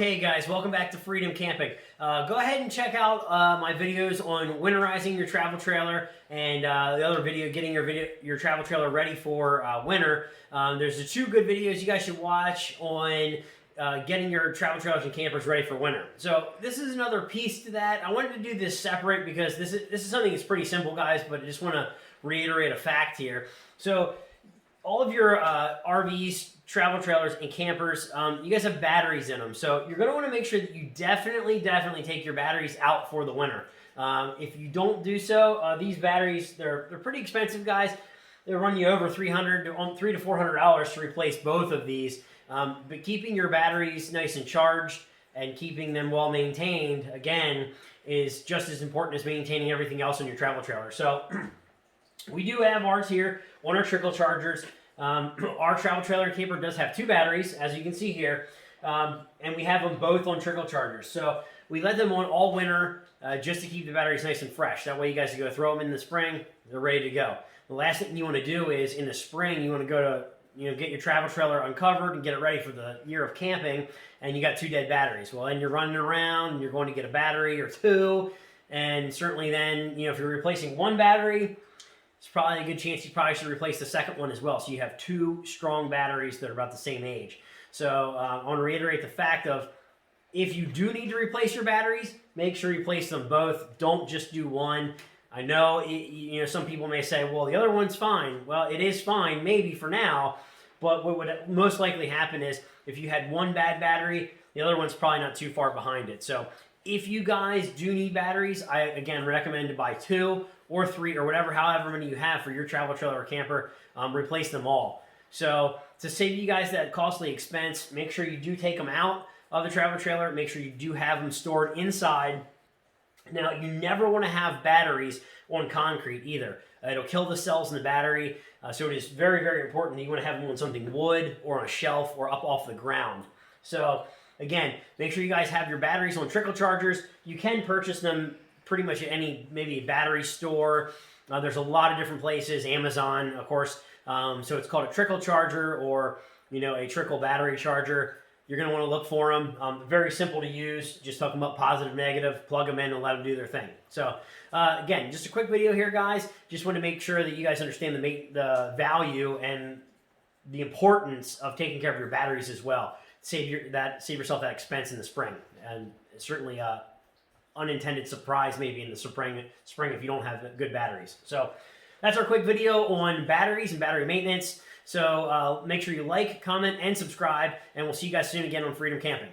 Okay guys, welcome back to Freedom Camping. Go ahead and check out my videos on winterizing your travel trailer and the other video, getting your travel trailer ready for winter. There's the two good videos you guys should watch on getting your travel trailers and campers ready for winter. So this is another piece to that. I wanted to do this separate because this is something that's pretty simple, guys, but I just want to reiterate a fact here. So all of your RVs, travel trailers, and campers, you guys have batteries in them. So you're going to want to make sure that you definitely take your batteries out for the winter. If you don't do so, these batteries, they're pretty expensive, guys. They'll run you over $300 to $400 to replace both of these. But keeping your batteries nice and charged and keeping them well maintained, again, is just as important as maintaining everything else in your travel trailer. So we do have ours here on our trickle chargers. Our travel trailer and camper does have two batteries, as you can see here, and we have them both on trickle chargers. So we let them on all winter just to keep the batteries nice and fresh. That way you guys can go throw them in the spring, they're ready to go. The last thing you want to do is in the spring you want to go to get your travel trailer uncovered and get it ready for the year of camping, and you got two dead batteries. Well, then you're running around and you're going to get a battery or two, and certainly then, if you're replacing one battery, it's probably a good chance you probably should replace the second one as well. So you have two strong batteries that are about the same age. So I want to reiterate the fact of, if you do need to replace your batteries, make sure you place them both. Don't just do one. I know some people may say, well, the other one's fine. Well, it is fine, maybe for now, but what would most likely happen is if you had one bad battery, the other one's probably not too far behind it. So if you guys do need batteries, I again recommend to buy two or three or however many you have for your travel trailer or camper. Replace them all. So to save you guys that costly expense, make sure you do take them out of the travel trailer. Make sure you do have them stored inside. Now, you never want to have batteries on concrete either. It'll kill the cells in the battery. So it is very important that you want to have them on something wood or on a shelf or up off the ground. So again, make sure you guys have your batteries on trickle chargers. You can purchase them pretty much at any, maybe a battery store. There's a lot of different places, Amazon, of course. So it's called a trickle charger or, a trickle battery charger. You're going to want to look for them. Very simple to use. Just hook them up positive, negative, plug them in and let them do their thing. So again, just a quick video here, guys. Just want to make sure that you guys understand the value and the importance of taking care of your batteries as well. Save yourself that expense in the spring, and certainly unintended surprise maybe in the spring if you don't have good batteries. So that's our quick video on batteries and battery maintenance. So make sure you like, comment, and subscribe, and we'll see you guys soon again on Freedom Camping.